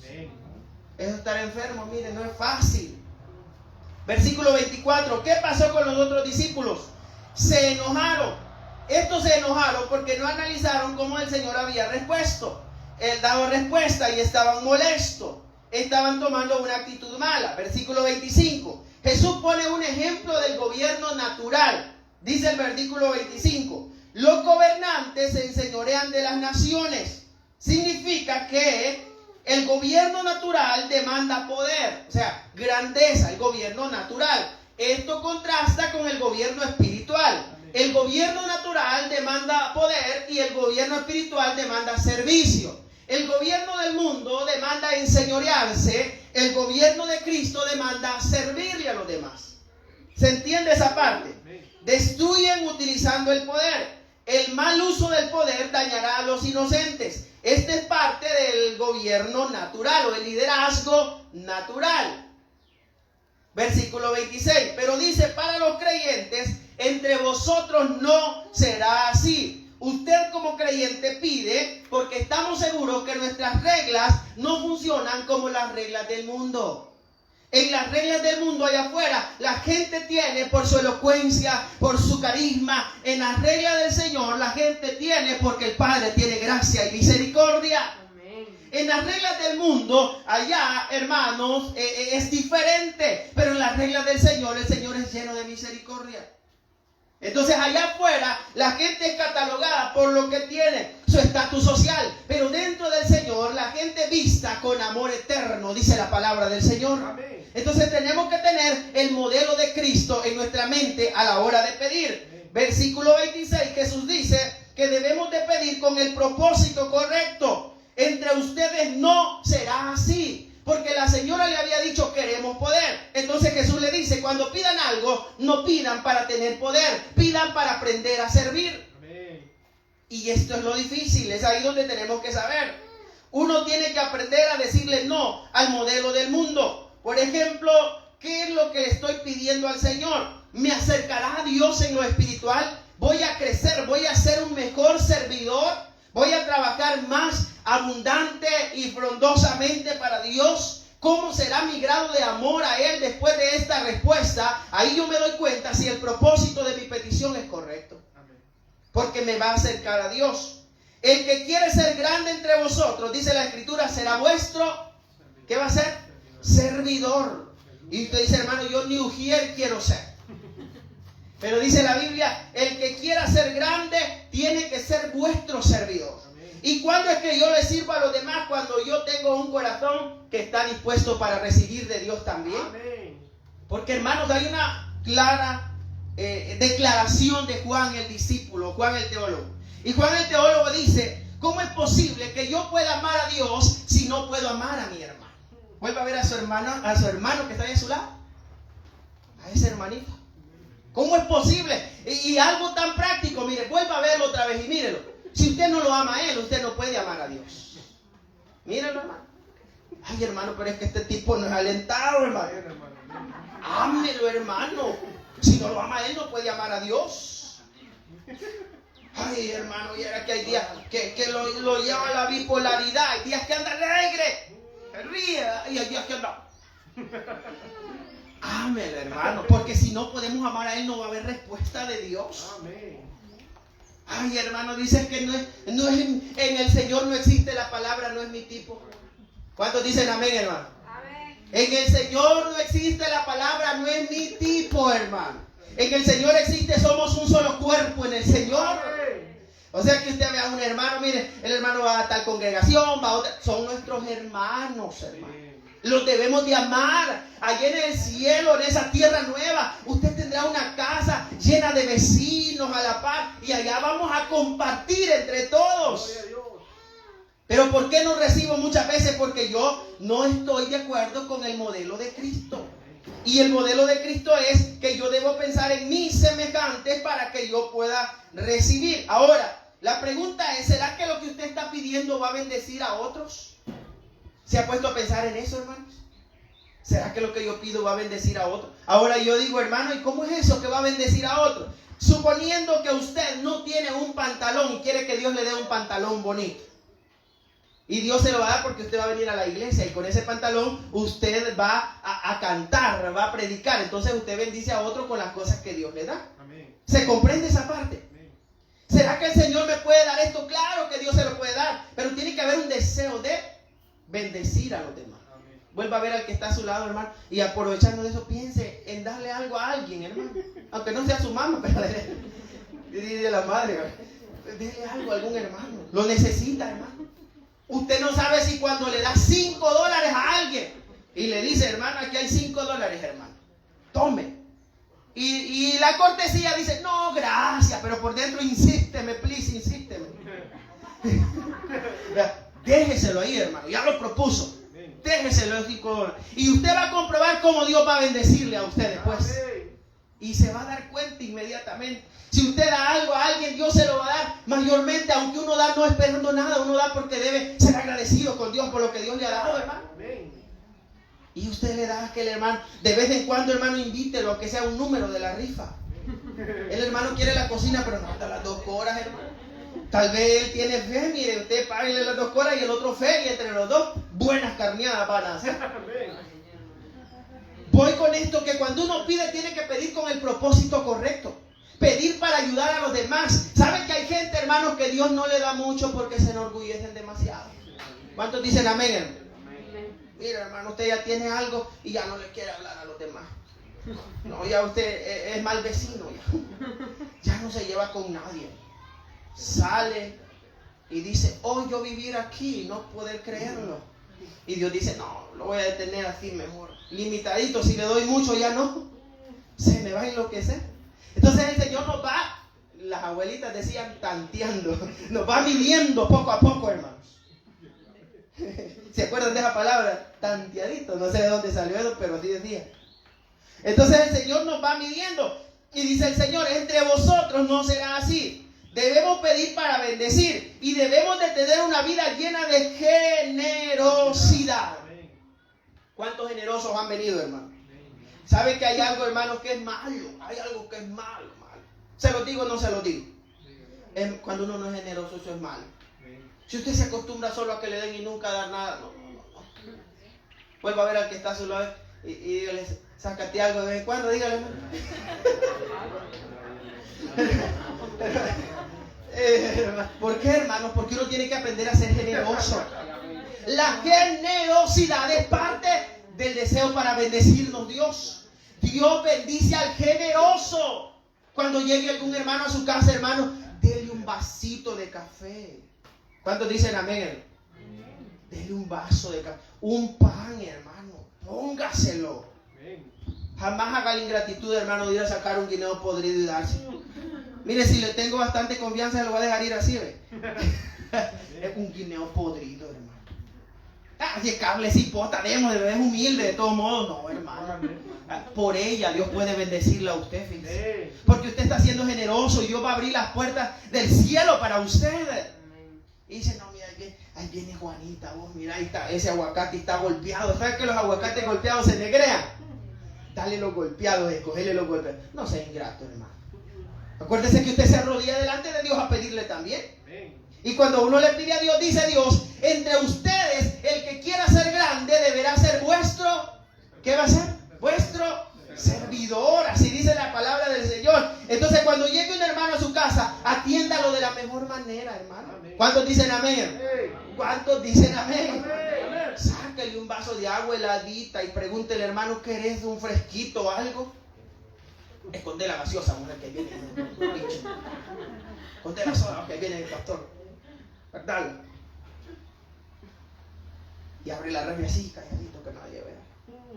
Eso estar enfermo, miren, no es fácil. Versículo 24. ¿Qué pasó con los otros discípulos? Se enojaron. Estos se enojaron porque no analizaron cómo el Señor había respuesto. Él daba respuesta y estaban molestos. Estaban tomando una actitud mala. Versículo 25. Jesús pone un ejemplo del gobierno natural. Dice el versículo 25. Los gobernantes se enseñorean de las naciones. Significa que el gobierno natural demanda poder, o sea, grandeza, el gobierno natural. Esto contrasta con el gobierno espiritual. El gobierno natural demanda poder y el gobierno espiritual demanda servicio. El gobierno del mundo demanda enseñorearse, el gobierno de Cristo demanda servirle a los demás. ¿Se entiende esa parte? Destruyen utilizando el poder. El mal uso del poder dañará a los inocentes. Esta es parte del gobierno natural o el liderazgo natural. Versículo 26. Pero dice, para los creyentes, entre vosotros no será así. Usted como creyente pide porque estamos seguros que nuestras reglas no funcionan como las reglas del mundo. En las reglas del mundo allá afuera, la gente tiene por su elocuencia, por su carisma. En las reglas del Señor, la gente tiene porque el Padre tiene gracia y misericordia. Amén. En las reglas del mundo, allá, hermanos, es diferente. Pero en las reglas del Señor, el Señor es lleno de misericordia. Entonces allá afuera la gente es catalogada por lo que tiene, su estatus social, pero dentro del Señor la gente vista con amor eterno, dice la palabra del Señor. Amén. Entonces tenemos que tener el modelo de Cristo en nuestra mente a la hora de pedir. Amén. Versículo 26, Jesús dice que debemos de pedir con el propósito correcto. Entre ustedes no será así. Porque la señora le había dicho, queremos poder. Entonces Jesús le dice, cuando pidan algo, no pidan para tener poder, pidan para aprender a servir. Amén. Y esto es lo difícil, es ahí donde tenemos que saber. Uno tiene que aprender a decirle no al modelo del mundo. Por ejemplo, ¿qué es lo que le estoy pidiendo al Señor? ¿Me acercará a Dios en lo espiritual? ¿Voy a crecer? ¿Voy a ser un mejor servidor? ¿Voy a trabajar más abundante y frondosamente para Dios? ¿Cómo será mi grado de amor a Él después de esta respuesta? Ahí yo me doy cuenta si el propósito de mi petición es correcto. Amén. Porque me va a acercar a Dios. El que quiere ser grande entre vosotros, dice la Escritura, será vuestro, ¿qué va a ser? Servidor. Y usted dice, hermano, yo ni ujier quiero ser. Pero dice la Biblia, el que quiera ser grande tiene que ser vuestro servidor. Amén. ¿Y cuándo es que yo le sirvo a los demás? Cuando yo tengo un corazón que está dispuesto para recibir de Dios también. Amén. Porque, hermanos, hay una clara declaración de Juan el discípulo, Juan el teólogo. Y Juan el teólogo dice, ¿cómo es posible que yo pueda amar a Dios si no puedo amar a mi hermano? Vuelva a ver a su hermano que está ahí a su lado. a ese hermanito. ¿Cómo es posible? Y algo tan práctico, mire, vuelva a verlo otra vez y mírelo. Si usted no lo ama a él, usted no puede amar a Dios. Mírelo, hermano. Ay, hermano, pero es que este tipo no es alentado, hermano. Ámelo, hermano. Si no lo ama a él, no puede amar a Dios. Ay, hermano, y era que hay días que lo lleva a la bipolaridad. Hay días que anda alegre, se ríe, y hay días que anda. Ámelo, hermano, porque si no podemos amar a él, no va a haber respuesta de Dios. Amén. Ay, hermano, dices que no es en el Señor no existe la palabra, no es mi tipo. ¿Cuántos dicen amén, hermano? Amén. En el Señor no existe la palabra, no es mi tipo, hermano. En el Señor existe, somos un solo cuerpo en el Señor. O sea que usted vea a un hermano, mire, el hermano va a tal congregación, va a otra. Son nuestros hermanos, hermano. Los debemos de amar. Allá en el cielo, en esa tierra nueva, usted tendrá una casa llena de vecinos a la par. Y allá vamos a compartir entre todos. Pero ¿por qué no recibo muchas veces? Porque yo no estoy de acuerdo con el modelo de Cristo. Y el modelo de Cristo es que yo debo pensar en mis semejantes para que yo pueda recibir. Ahora, la pregunta es, ¿será que lo que usted está pidiendo va a bendecir a otros? ¿Se ha puesto a pensar en eso, hermanos? ¿Será que lo que yo pido va a bendecir a otros? Ahora yo digo, hermano, ¿y cómo es eso que va a bendecir a otros? Suponiendo que usted no tiene un pantalón y quiere que Dios le dé un pantalón bonito. Y Dios se lo va a dar porque usted va a venir a la iglesia y con ese pantalón usted va a cantar, va a predicar. Entonces usted bendice a otro con las cosas que Dios le da. Amén. ¿Se comprende esa parte? Amén. ¿Será que el Señor me puede dar esto? Claro que Dios se lo puede dar, pero tiene que haber un deseo de bendecir a los demás. Amén. Vuelva a ver al que está a su lado, hermano, y aprovechando de eso, piense en darle algo a alguien, hermano. Aunque no sea su mamá, pero de la madre, dele algo a algún hermano. Lo necesita, hermano. Usted no sabe si cuando le da $5 a alguien y le dice, hermano, aquí hay $5, hermano, tome. Y la cortesía dice, no, gracias, pero por dentro insísteme, please, insísteme. Déjeselo ahí, hermano, ya lo propuso. Déjeselo los $5. Y usted va a comprobar cómo Dios va a bendecirle a usted después. Y se va a dar cuenta inmediatamente. Si usted da algo a alguien, Dios se lo va a dar mayormente, aunque uno da no esperando nada, uno da porque debe ser agradecido con Dios por lo que Dios le ha dado, hermano. Y usted le da a aquel hermano, de vez en cuando, hermano, invítelo, aunque sea un número de la rifa. El hermano quiere la cocina, pero no hasta las 2 horas, hermano. Tal vez él tiene fe, mire, usted páguele las 2 horas y el otro fe, y entre los dos, buenas carneadas van a hacer. Voy con esto que cuando uno pide, tiene que pedir con el propósito correcto. Pedir para ayudar a los demás. ¿Saben que hay gente, hermanos, que Dios no le da mucho porque se enorgullecen demasiado? ¿Cuántos dicen amén, hermano? Mira, hermano, usted ya tiene algo y ya no le quiere hablar a los demás. No, ya usted es mal vecino. Ya no se lleva con nadie. Sale y dice, oh, yo vivir aquí y no poder creerlo. Y Dios dice, no, lo voy a detener así mejor. Limitadito, si le doy mucho ya no. Se me va a enloquecer. Entonces el Señor nos va, las abuelitas decían, tanteando, nos va midiendo poco a poco, hermanos. ¿Se acuerdan de esa palabra? Tanteadito, no sé de dónde salió eso, pero así decía. Entonces el Señor nos va midiendo y dice el Señor, entre vosotros no será así. Debemos pedir para bendecir y debemos de tener una vida llena de generosidad. ¿Cuántos generosos han venido, hermano? ¿Sabe que hay algo, hermanos, que es malo? Hay algo que es malo, malo. ¿Se lo digo o no se lo digo? Cuando uno no es generoso, eso es malo. Si usted se acostumbra solo a que le den y nunca dar nada, no. Vuelva a ver al que está a su lado y dígale, sácate algo de vez en cuando, dígale. ¿Por qué, hermanos? Porque uno tiene que aprender a ser generoso. La generosidad es parte del deseo para bendecirnos Dios. Dios bendice al generoso. Cuando llegue algún hermano a su casa, hermano, dele un vasito de café. ¿Cuántos dicen amén? Dele un vaso de café, un pan, hermano, póngaselo. Jamás haga la ingratitud, hermano, de ir a sacar un guineo podrido y darse. Mire, si le tengo bastante confianza, lo voy a dejar ir así, ¿ve? Es un guineo podrido, hermano. Si el cable es hipota, démosle, es humilde de todos modos. No, hermano. Por ella Dios puede bendecirla a usted, fíjese. Porque usted está siendo generoso y Dios va a abrir las puertas del cielo para usted. Y dice, no, mira, ahí viene Juanita, vos mira, ahí está, ese aguacate está golpeado. ¿Sabes que los aguacates golpeados se negrean? Dale los golpeados, escogele los golpeados. No sea ingrato, hermano. Acuérdese que usted se arrodilla delante de Dios a pedirle también. Y cuando uno le pide a Dios, dice Dios, entre ustedes, el que quiera ser grande deberá ser vuestro, ¿qué va a ser? Vuestro servidor. Así dice la palabra del Señor. Entonces cuando llegue un hermano a su casa, atiéndalo de la mejor manera, hermano. ¿Cuántos dicen amén? ¿Cuántos dicen amén? Sácale un vaso de agua heladita y pregúntele, hermano, ¿querés un fresquito o algo? Esconde la gaseosa, mujer, que viene el bicho. Esconde la soda, que viene el pastor. Dale. Y abre la refri así, calladito, que nadie vea.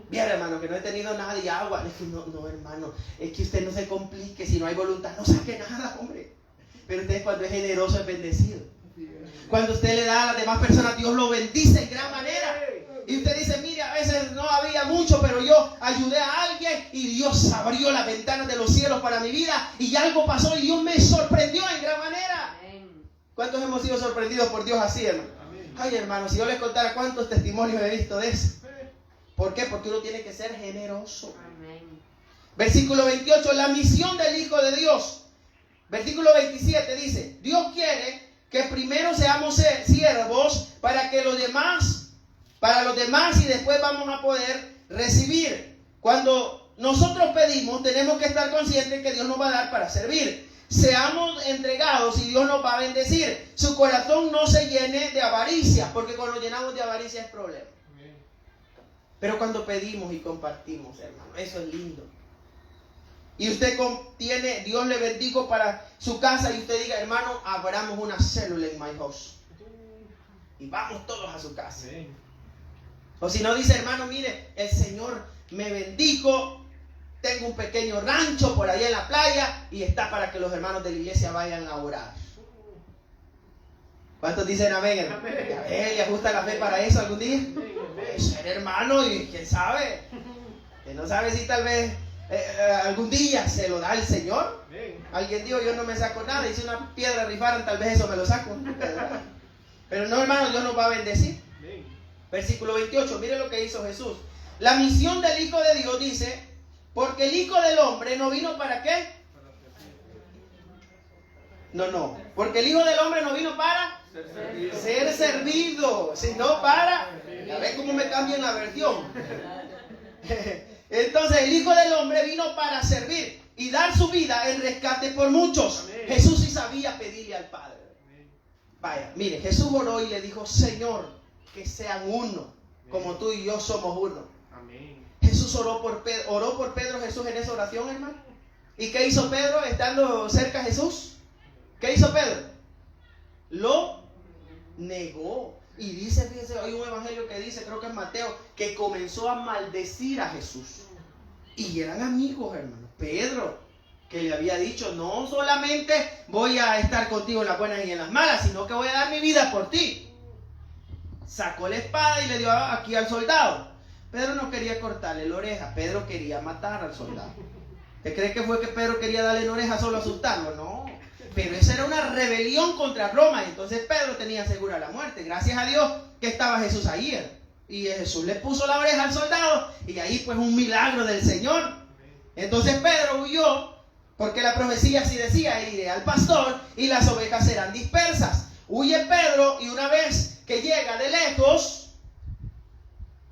Bien, hermano, que no he tenido nada de agua. Es que no, hermano, es que usted no se complique. Si no hay voluntad, no saque nada, hombre. Pero usted cuando es generoso es bendecido. Cuando usted le da a las demás personas, Dios lo bendice en gran manera. Y usted dice, mire, a veces no había mucho, pero yo ayudé a alguien y Dios abrió las ventanas de los cielos para mi vida y algo pasó y Dios me sorprendió en gran manera. ¿Cuántos hemos sido sorprendidos por Dios así, hermano? Ay, hermano, si yo les contara cuántos testimonios he visto de eso. ¿Por qué? Porque uno tiene que ser generoso. Versículo 28, la misión del Hijo de Dios. Versículo 27 dice, Dios quiere que primero seamos siervos para los demás y después vamos a poder recibir. Cuando nosotros pedimos, tenemos que estar conscientes que Dios nos va a dar para servir. Seamos entregados y Dios nos va a bendecir. Su corazón no se llene de avaricia, porque cuando nos llenamos de avaricia es problema. Pero cuando pedimos y compartimos, hermano, eso es lindo. Y usted tiene, Dios le bendijo para su casa y usted diga, hermano, abramos una célula en my house. Y vamos todos a su casa. O si no dice, hermano, mire, el Señor me bendijo, tengo un pequeño rancho por allá en la playa y está para que los hermanos de la iglesia vayan a orar. ¿Cuántos dicen amén, hermano? ¿Le ajusta la fe para eso algún día? Ser hermano y quién sabe. Que no sabe si tal vez algún día se lo da el Señor. Alguien dijo, yo no me saco nada, y si una piedra rifaran, tal vez eso me lo saco. Pero no, hermano, Dios nos va a bendecir. Versículo 28, mire lo que hizo Jesús. La misión del Hijo de Dios dice, porque el Hijo del Hombre no vino para ¿qué? No, porque el Hijo del Hombre no vino para ser servido, sino para, ya ves cómo me cambian la versión. Entonces el Hijo del Hombre vino para servir y dar su vida en rescate por muchos. Amén. Jesús sí sabía pedirle al Padre. Vaya, mire, Jesús oró y le dijo, Señor, que sean uno, como tú y yo somos uno. Amén. Jesús oró por Pedro Jesús en esa oración, hermano. ¿Y qué hizo Pedro estando cerca a Jesús? ¿Qué hizo Pedro? Lo negó. Y dice, fíjense, hay un evangelio que dice, creo que es Mateo, que comenzó a maldecir a Jesús. Y eran amigos, hermano. Pedro, que le había dicho, no solamente voy a estar contigo en las buenas y en las malas, sino que voy a dar mi vida por ti. Sacó la espada y le dio aquí al soldado. Pedro no quería cortarle la oreja, Pedro quería matar al soldado. ¿Usted cree que fue que Pedro quería darle la oreja solo a asustarlo? No. Pero esa era una rebelión contra Roma. Y entonces Pedro tenía segura la muerte. Gracias a Dios que estaba Jesús ahí. Y Jesús le puso la oreja al soldado. Y ahí pues un milagro del Señor. Entonces Pedro huyó. Porque la profecía así decía, iré al pastor y las ovejas serán dispersas. Huye Pedro y una vez que llega de lejos,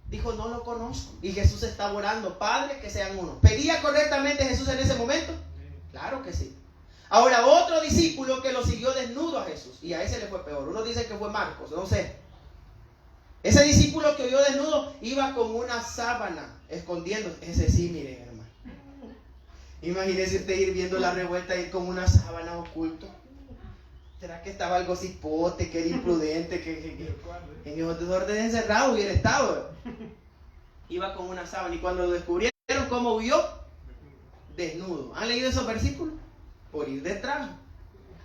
dijo, no lo conozco. Y Jesús estaba orando, Padre, que sean uno. ¿Pedía correctamente Jesús en ese momento? Claro que sí. Ahora otro discípulo que lo siguió desnudo a Jesús, y a ese le fue peor. Uno dice que fue Marcos, no sé. Ese discípulo que oyó desnudo iba con una sábana escondiendo. Ese sí, miren, hermano. Imagínese usted ir viendo la revuelta y ir con una sábana oculto. ¿Será que estaba algo cipote, que era imprudente, que en el desorden encerrado hubiera estado? Iba con una sábana y cuando lo descubrieron, ¿cómo huyó? Desnudo. ¿Han leído esos versículos? Por ir detrás.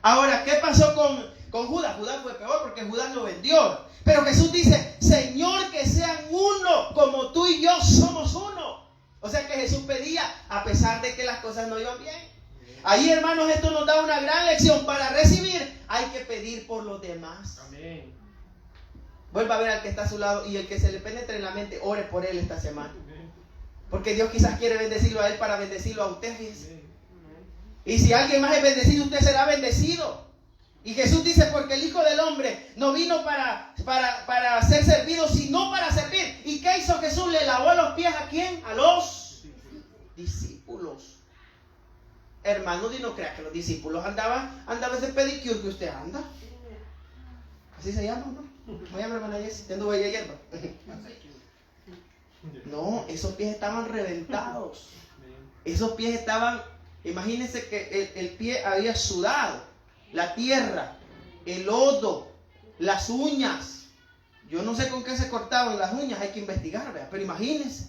Ahora, ¿qué pasó con Judas? Judas fue peor porque Judas lo vendió. Pero Jesús dice, Señor, que como tú y yo somos uno. O sea que Jesús pedía a pesar de que las cosas no iban bien. Ahí, hermanos, esto nos da una gran lección. Para recibir hay que pedir por los demás. Amén. Vuelva a ver al que está a su lado y el que se le penetre en la mente, ore por él esta semana. Porque Dios quizás quiere bendecirlo a él para bendecirlo a usted. Fíjese. Y si alguien más es bendecido, usted será bendecido. Y Jesús dice, porque el Hijo del Hombre no vino para ser servido, sino para servir. ¿Y qué hizo Jesús? ¿Le lavó los pies a quién? A los discípulos. Hermano, y no crea que los discípulos andaban ese pedicure que usted anda. Así se llama, ¿no? Voy a ver, hermana Jessy, te anduve yendo. No, esos pies estaban reventados. Esos pies estaban, imagínense que el pie había sudado. La tierra, el lodo, las uñas. Yo no sé con qué se cortaban las uñas, hay que investigar, ¿verdad? Pero imagínense.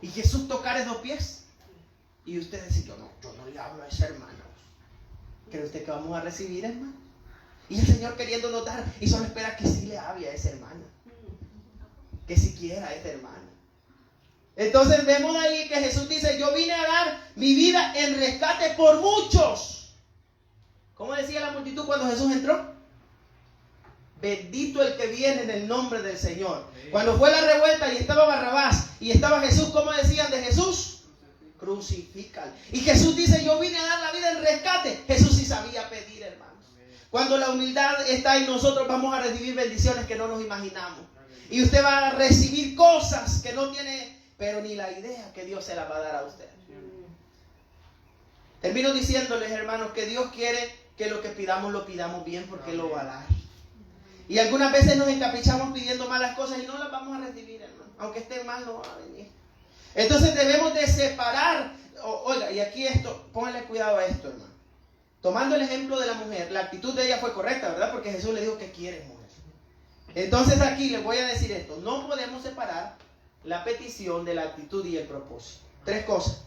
Y Jesús tocar esos pies. Y usted dice, yo no le hablo a ese hermano. ¿Cree usted que vamos a recibir, hermano? Y el Señor queriendo notar, y solo espera que sí le hable a ese hermano. Que siquiera a ese hermano. Entonces vemos ahí que Jesús dice, yo vine a dar mi vida en rescate por muchos. ¿Cómo decía la multitud cuando Jesús entró? Bendito el que viene en el nombre del Señor. Cuando fue la revuelta y estaba Barrabás y estaba Jesús, ¿cómo decían de Jesús? Crucifícalo. Y Jesús dice, yo vine a dar la vida en rescate. Jesús sí sabía pedir, hermanos. Cuando la humildad está en nosotros, vamos a recibir bendiciones que no nos imaginamos. Y usted va a recibir cosas que no tiene, pero ni la idea que Dios se las va a dar a usted. Termino diciéndoles, hermanos, que Dios quiere que lo que pidamos lo pidamos bien, porque Él lo va a dar. Y algunas veces nos encaprichamos pidiendo malas cosas y no las vamos a recibir, hermano. Aunque estén mal, no van a venir. Entonces debemos de separar. Oiga, y aquí esto, pónganle cuidado a esto, hermano. Tomando el ejemplo de la mujer, la actitud de ella fue correcta, ¿verdad? Porque Jesús le dijo, ¿qué quieres, mujer? Entonces aquí les voy a decir esto. No podemos separar la petición de la actitud y el propósito. 3 cosas.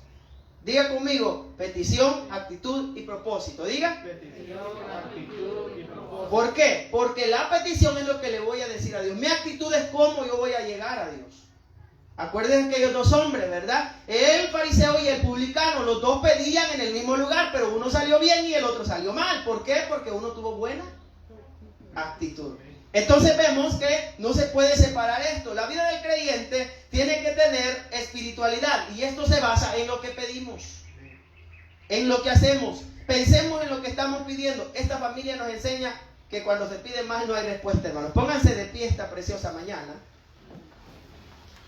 Diga conmigo, petición, actitud y propósito. Diga. Petición, actitud y propósito. ¿Por qué? Porque la petición es lo que le voy a decir a Dios. Mi actitud es cómo yo voy a llegar a Dios. Acuérdense que aquellos 2 hombres, ¿verdad? El fariseo y el publicano, los 2 pedían en el mismo lugar, pero uno salió bien y el otro salió mal. ¿Por qué? Porque uno tuvo buena actitud. Entonces vemos que no se puede separar esto. La vida del creyente tiene que tener espiritualidad y esto se basa en lo que pedimos, en lo que hacemos. Pensemos en lo que estamos pidiendo. Esta familia nos enseña que cuando se pide más no hay respuesta, hermanos. Pónganse de pie esta preciosa mañana.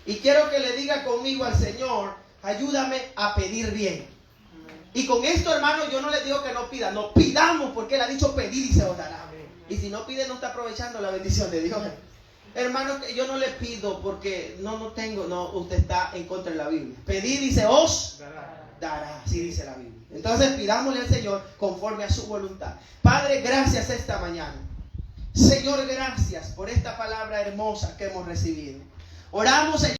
Y quiero que le diga conmigo al Señor, ayúdame a pedir bien. Y con esto, hermano, yo no les digo que no pidan. No pidamos, porque Él ha dicho pedir y se os dará. Y si no pide, no está aprovechando la bendición de Dios. Hermano, yo no le pido porque no tengo. No, usted está en contra de la Biblia. Pedid y se os dará. Así dice la Biblia. Entonces pidámosle al Señor conforme a su voluntad. Padre, gracias esta mañana. Señor, gracias por esta palabra hermosa que hemos recibido. Oramos, Señor.